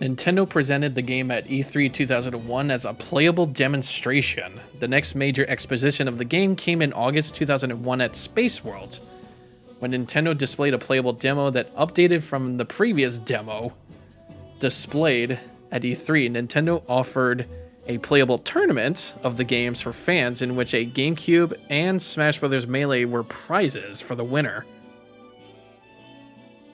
Nintendo presented the game at E3 2001 as a playable demonstration. The next major exposition of the game came in August 2001 at Space World, when Nintendo displayed a playable demo that updated from the previous demo displayed at E3. Nintendo offered a playable tournament of the games for fans in which a GameCube and Smash Bros. Melee were prizes for the winner.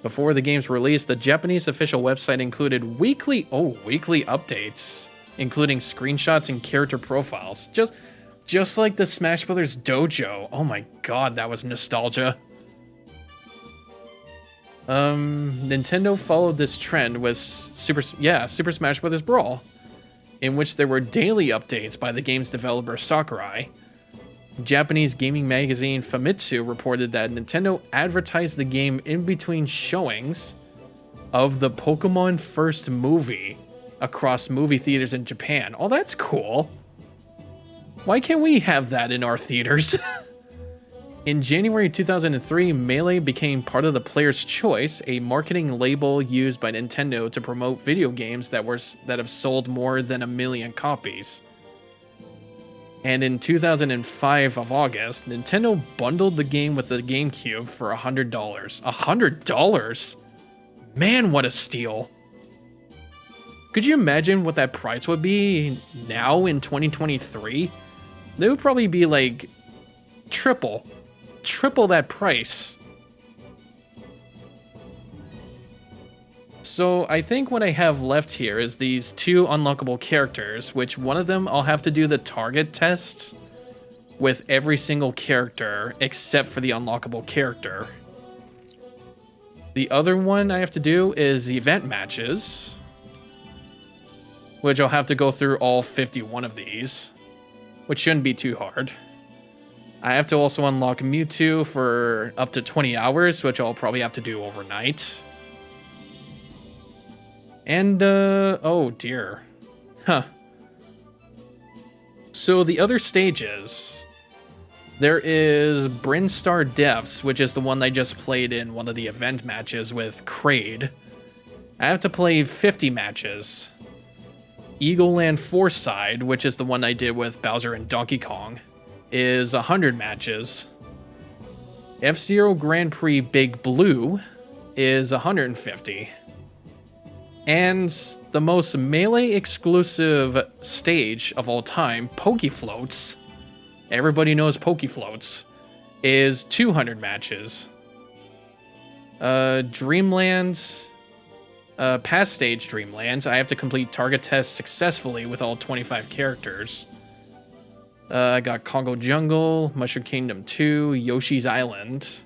Before the game's release, the Japanese official website included weekly updates, including screenshots and character profiles. Just like the Smash Bros. Dojo. Oh my god, that was nostalgia. Nintendo followed this trend with Super Smash Bros. Brawl, in which there were daily updates by the game's developer Sakurai. Japanese gaming magazine Famitsu reported that Nintendo advertised the game in between showings of the Pokemon first movie across movie theaters in Japan. Oh, that's cool. Why can't we have that in our theaters? In January 2003, Melee became part of the Player's Choice, a marketing label used by Nintendo to promote video games that have sold more than 1 million copies. And in 2005 of August, Nintendo bundled the game with the GameCube for $100. $100? Man, what a steal. Could you imagine what that price would be now in 2023? They would probably be like triple that price. So I think what I have left here is these 2 unlockable characters, which one of them I'll have to do the target test with every single character except for the unlockable character. The other one I have to do is the event matches, which I'll have to go through all 51 of these, which shouldn't be too hard. I have to also unlock Mewtwo for up to 20 hours, which I'll probably have to do overnight. And, oh dear. Huh. So the other stages, there is Brinstar Depths, which is the one I just played in one of the event matches with Kraid. I have to play 50 matches. Eagle Land Side, which is the one I did with Bowser and Donkey Kong, is 100 matches. F-Zero Grand Prix Big Blue is 150. And the most Melee exclusive stage of all time, Pokefloats, everybody knows Pokefloats, is 200 matches. Dreamland, past stage Dreamlands, I have to complete target tests successfully with all 25 characters. I got Congo Jungle, Mushroom Kingdom 2, Yoshi's Island.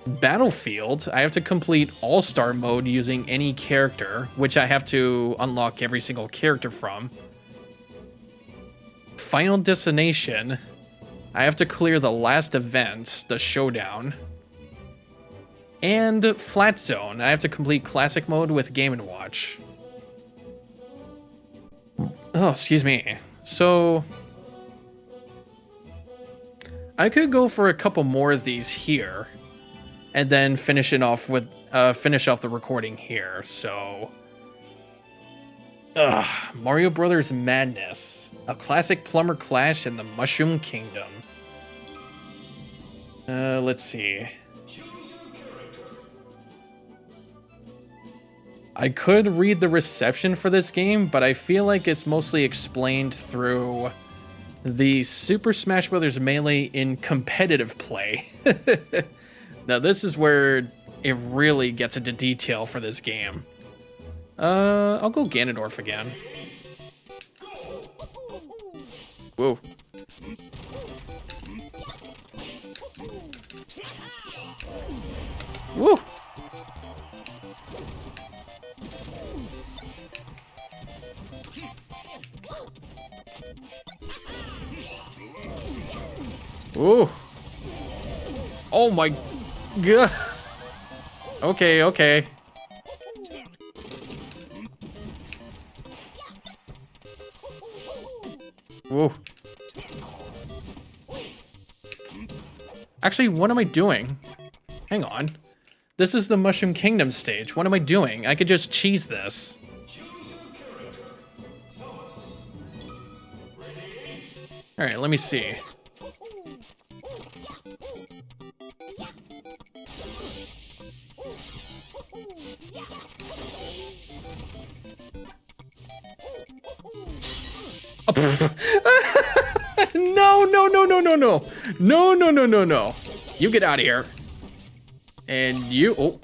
Battlefield, I have to complete All-Star mode using any character, which I have to unlock every single character from. Final Destination, I have to clear the last event, the Showdown. And Flat Zone, I have to complete Classic mode with Game & Watch. Oh, excuse me. So I could go for a couple more of these here, and then finish off the recording here. So, Mario Brothers Madness, a classic plumber clash in the Mushroom Kingdom. Let's see. I could read the reception for this game, but I feel like it's mostly explained through the Super Smash Bros. Melee in competitive play. Now this is where it really gets into detail for this game. I'll go Ganondorf again. Whoa. Woo! Ooh. Oh my god. Okay. Whoa. Actually, what am I doing? Hang on. This is the Mushroom Kingdom stage. What am I doing? I could just cheese this. All right, let me see. No, no, no, no, no, no. No, no, no, no, no. You get out of here. And you... Oh.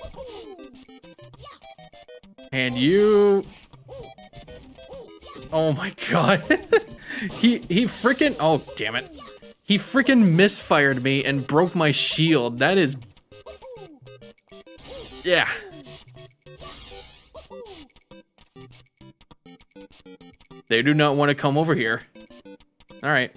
And you... Oh my god. he freaking... Oh, damn it. He freaking misfired me and broke my shield. That is... Yeah. They do not want to come over here. Alright.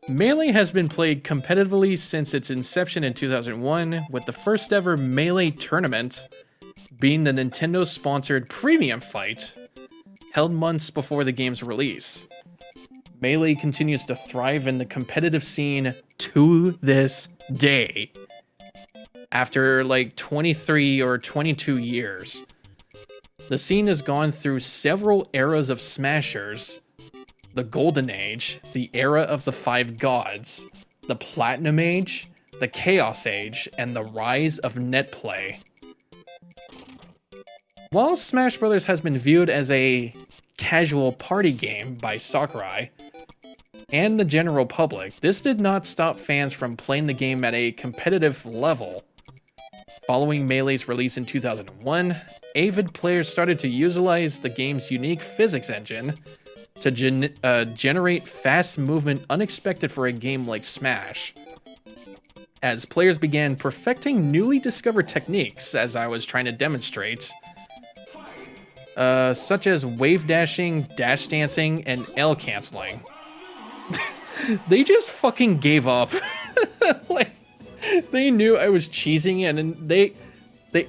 Melee has been played competitively since its inception in 2001, with the first ever Melee tournament being the Nintendo-sponsored Premium Fight, held months before the game's release. Melee continues to thrive in the competitive scene to this day. After like 23 or 22 years. The scene has gone through several eras of smashers. The Golden Age, the era of the Five Gods, the Platinum Age, the Chaos Age, and the rise of net play. While Smash Bros. Has been viewed as a casual party game by Sakurai and the general public, this did not stop fans from playing the game at a competitive level. Following Melee's release in 2001, avid players started to utilize the game's unique physics engine to generate fast movement unexpected for a game like Smash. As players began perfecting newly discovered techniques, as I was trying to demonstrate, such as wave dashing, dash dancing, and L canceling. They just fucking gave up. Like, they knew I was cheesing, and the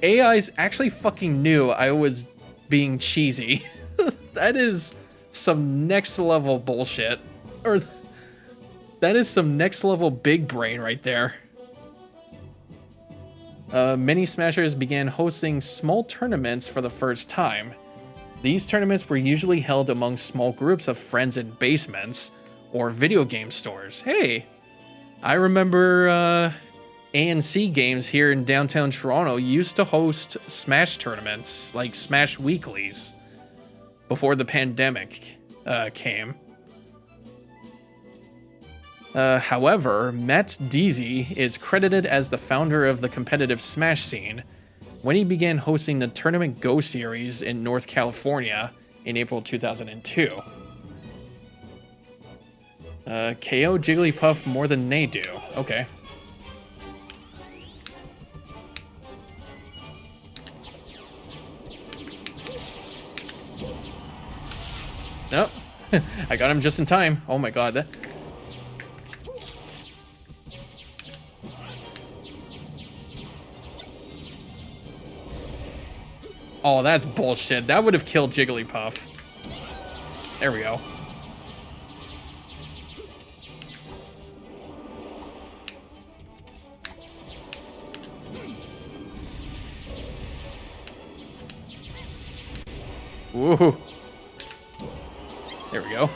AIs actually fucking knew I was being cheesy. That is some next level bullshit. Or that is some next level big brain right there. Many Smashers began hosting small tournaments for the first time. These tournaments were usually held among small groups of friends in basements or video game stores. Hey, I remember A&C Games here in downtown Toronto used to host Smash tournaments, like Smash Weeklies, before the pandemic came. However, Matt Deasy is credited as the founder of the competitive Smash scene when he began hosting the Tournament Go series in North California in April 2002. KO Jigglypuff more than they do. Okay. Nope. I got him just in time. Oh my god. Oh, that's bullshit. That would have killed Jigglypuff. There we go. Woohoo. There we go.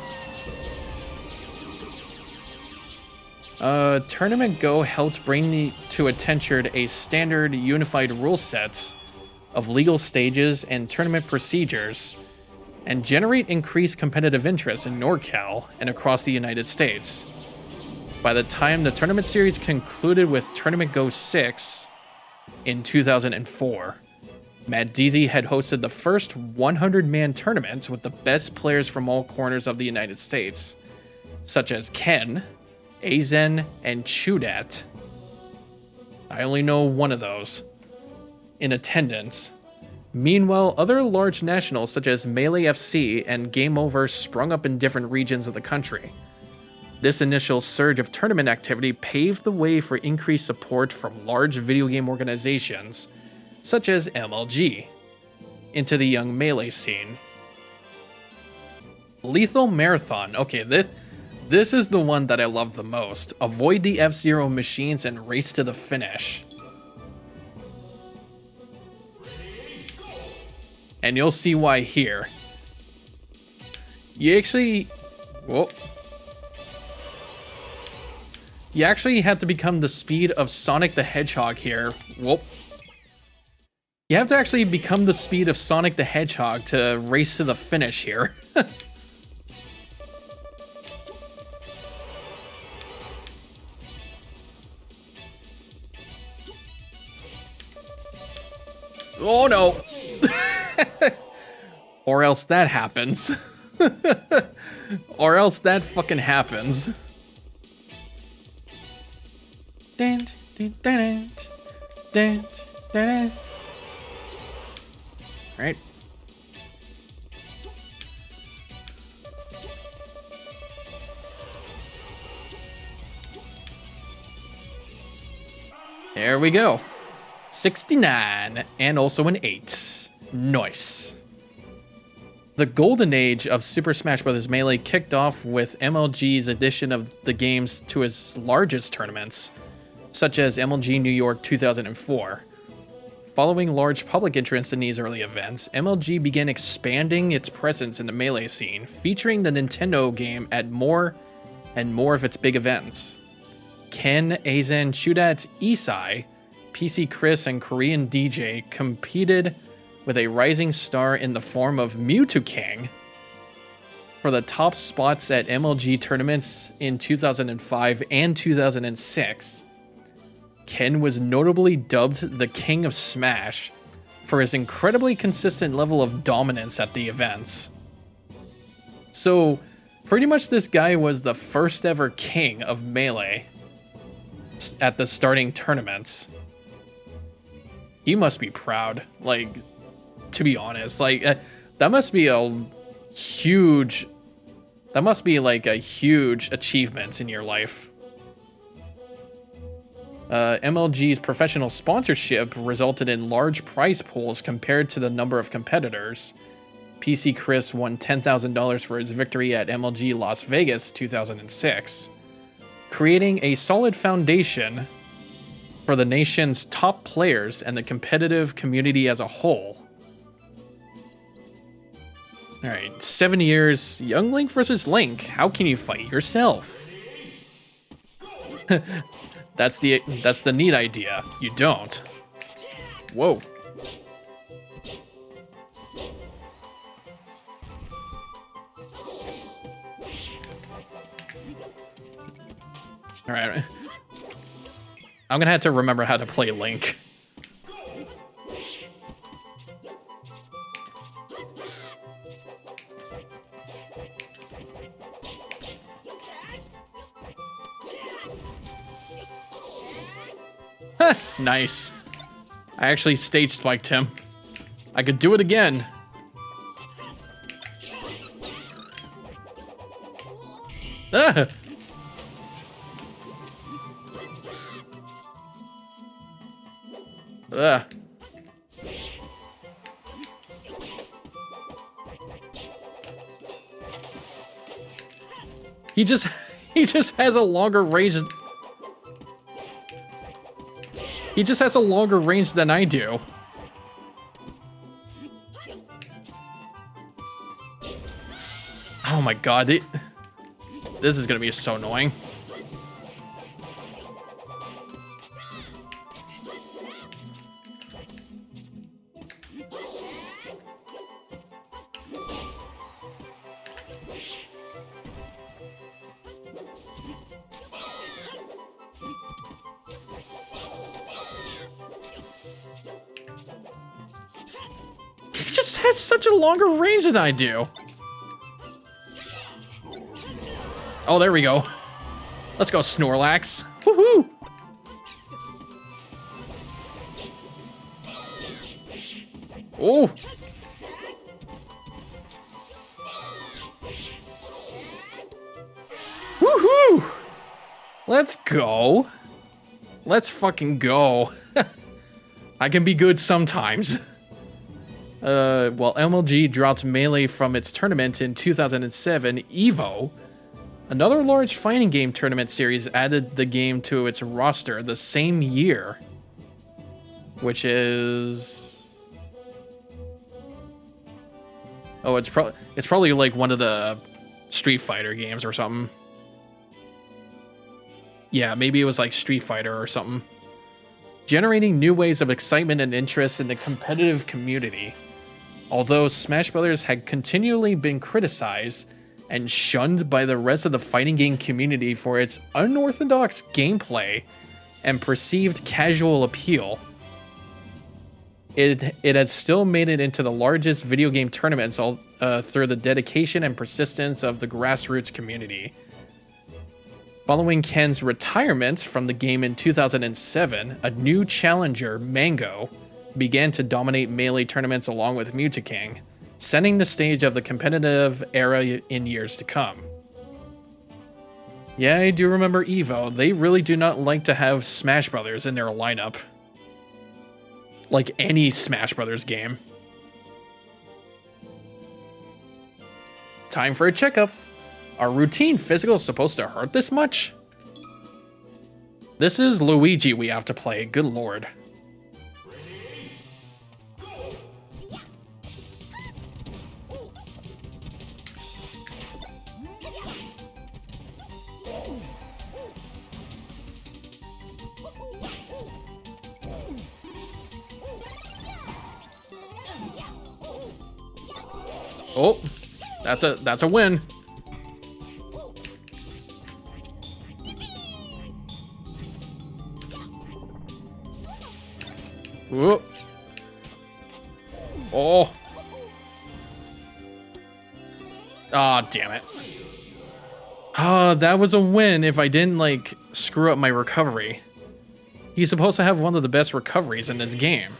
Tournament Go helped bring to attention a standard unified rule set of legal stages and tournament procedures, and generate increased competitive interest in NorCal and across the United States. By the time the tournament series concluded with Tournament Go 6 in 2004, Matt Deasy had hosted the first 100-man tournament with the best players from all corners of the United States, such as Ken, Azen, and Chudat. I only know one of those. In attendance. Meanwhile, other large nationals such as Melee FC and Game Over sprung up in different regions of the country. This initial surge of tournament activity paved the way for increased support from large video game organizations such as MLG into the young Melee scene. Lethal Marathon. Okay, this is the one that I love the most. Avoid the F-Zero machines and race to the finish. And you'll see why here. You actually Whoa. You actually have to become the speed of Sonic the Hedgehog here. Whoop. You have to actually become the speed of Sonic the Hedgehog to race to the finish here. Oh no! Or else that happens. Or else that fucking happens. Right. There we go. 69 and also an 8. Nice. The golden age of Super Smash Bros. Melee kicked off with MLG's addition of the games to its largest tournaments, such as MLG New York 2004. Following large public interest in these early events, MLG began expanding its presence in the Melee scene, featuring the Nintendo game at more and more of its big events. Ken, Aizen, Chudat, Isai, PC Chris, and Korean DJ competed with a rising star in the form of Mewtwo King for the top spots at MLG tournaments in 2005 and 2006. Ken was notably dubbed the King of Smash for his incredibly consistent level of dominance at the events. So, pretty much this guy was the first ever king of Melee at the starting tournaments. He must be proud, like, to be honest. Like, that must be a huge, huge achievement in your life. MLG's professional sponsorship resulted in large prize pools compared to the number of competitors. PC Chris won $10,000 for his victory at MLG Las Vegas 2006, creating a solid foundation for the nation's top players and the competitive community as a whole. Alright, 7 years, Young Link versus Link. How can you fight yourself? That's the neat idea. You don't. Whoa. Alright. I'm gonna have to remember how to play Link. Nice. I actually stage spiked him. I could do it again. Ah! Ugh. He just has a longer range. He just has a longer range than I do. Oh my god, this is gonna be so annoying. Has such a longer range than I do. Oh, there we go. Let's go, Snorlax. Woohoo! Oh! Woohoo! Let's go. Let's fucking go. I can be good sometimes. While MLG dropped Melee from its tournament in 2007, EVO, another large fighting game tournament series, added the game to its roster the same year, which is... Oh, it's probably like one of the Street Fighter games or something. Yeah, maybe it was like Street Fighter or something. Generating new waves of excitement and interest in the competitive community. Although Smash Bros. Had continually been criticized and shunned by the rest of the fighting game community for its unorthodox gameplay and perceived casual appeal, it has still made it into the largest video game tournaments through the dedication and persistence of the grassroots community. Following Ken's retirement from the game in 2007, a new challenger, Mango, began to dominate Melee tournaments along with Mewtwo, setting the stage of the competitive era in years to come. Yeah, I do remember Evo. They really do not like to have Smash Brothers in their lineup. Like any Smash Brothers game. Time for a checkup. Are routine physicals supposed to hurt this much? This is Luigi we have to play, good lord. Oh, that's a win. Whoop. Oh. Ah, damn it. Ah, that was a win if I didn't, like, screw up my recovery. He's supposed to have one of the best recoveries in this game.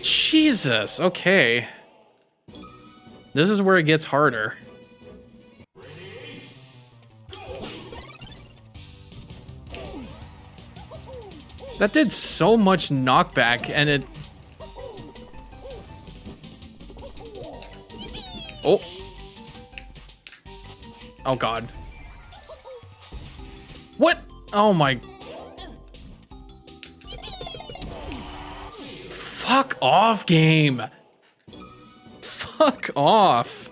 Jesus, okay. This is where it gets harder. That did so much knockback and it... Oh. Oh god. What? Oh my... Fuck off, game. Fuck off.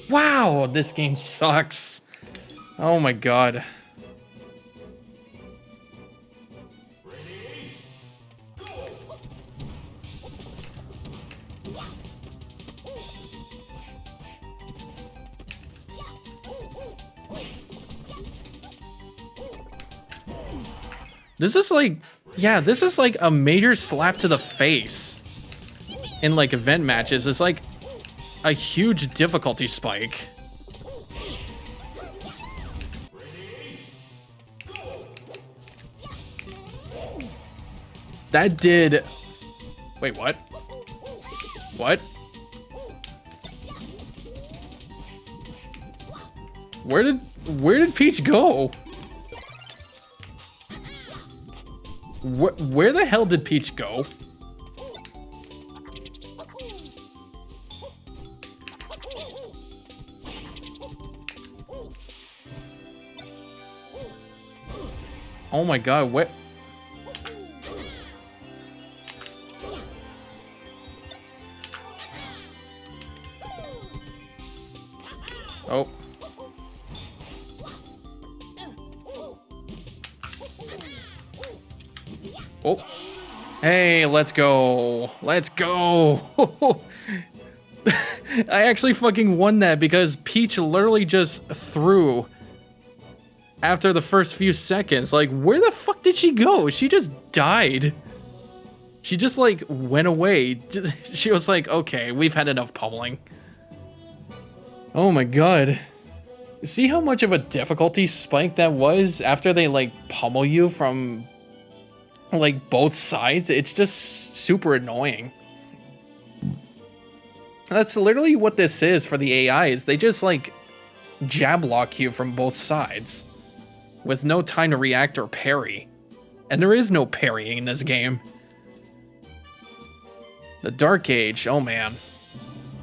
Wow, this game sucks. Oh my god. This is like, yeah, this is like a major slap to the face in like event matches. It's like a huge difficulty spike. That did, wait, what? What? Where did Peach go? Where the hell did Peach go? Oh my god, what? Oh. Oh. Hey, let's go. Let's go. I actually fucking won that because Peach literally just threw after the first few seconds. Like, where the fuck did she go? She just died. She just, like, went away. She was like, okay, we've had enough pummeling. Oh my god. See how much of a difficulty spike that was after they, like, pummel you from, like, both sides? It's just super annoying. That's literally what this is for the AIs. They just, like, jab lock you from both sides, with no time to react or parry. And there is no parrying in this game. The Dark Age, oh man.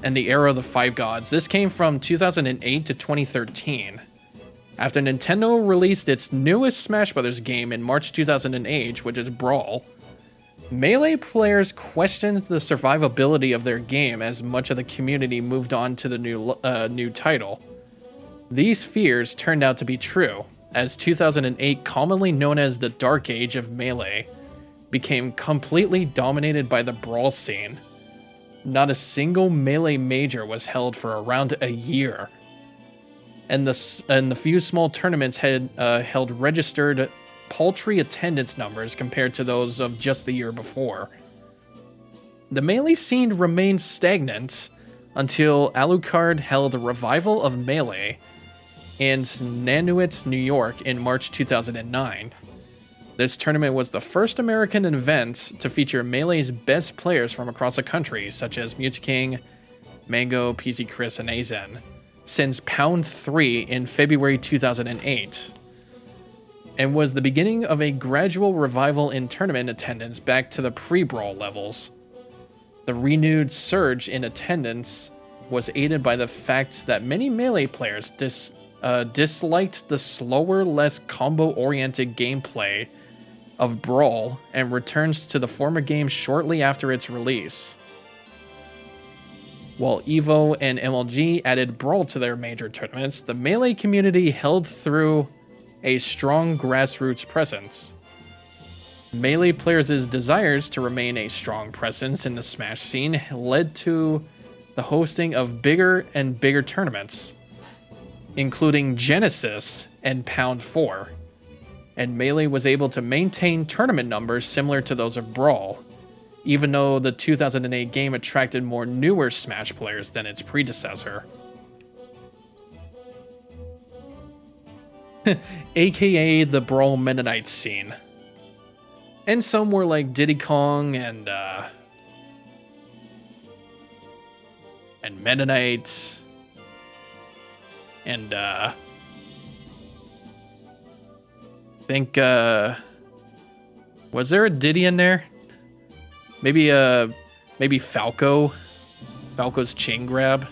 And the Era of the Five Gods. This came from 2008 to 2013. After Nintendo released its newest Smash Bros. Game in March 2008, which is Brawl, Melee players questioned the survivability of their game as much of the community moved on to the new title. These fears turned out to be true, as 2008, commonly known as the Dark Age of Melee, became completely dominated by the Brawl scene. Not a single Melee major was held for around a year, and the few small tournaments had held registered paltry attendance numbers compared to those of just the year before. The Melee scene remained stagnant until Alucard held a revival of Melee in Nanuet, New York in March 2009. This tournament was the first American event to feature Melee's best players from across the country, such as Mutaking, Mango, PC Chris, and Azen, since Pound 3 in February 2008, and was the beginning of a gradual revival in tournament attendance back to the pre-Brawl levels. The renewed surge in attendance was aided by the fact that many Melee players disliked the slower, less combo-oriented gameplay of Brawl and returns to the former game shortly after its release. While EVO and MLG added Brawl to their major tournaments, the Melee community held through a strong grassroots presence. Melee players' desires to remain a strong presence in the Smash scene led to the hosting of bigger and bigger tournaments, including Genesis and Pound 4, and Melee was able to maintain tournament numbers similar to those of Brawl, even though the 2008 game attracted more newer Smash players than its predecessor. AKA the Brawl Mennonite scene. And some were like Diddy Kong and Mennonites and I think was there a Diddy in there? Maybe Falco's chain grab.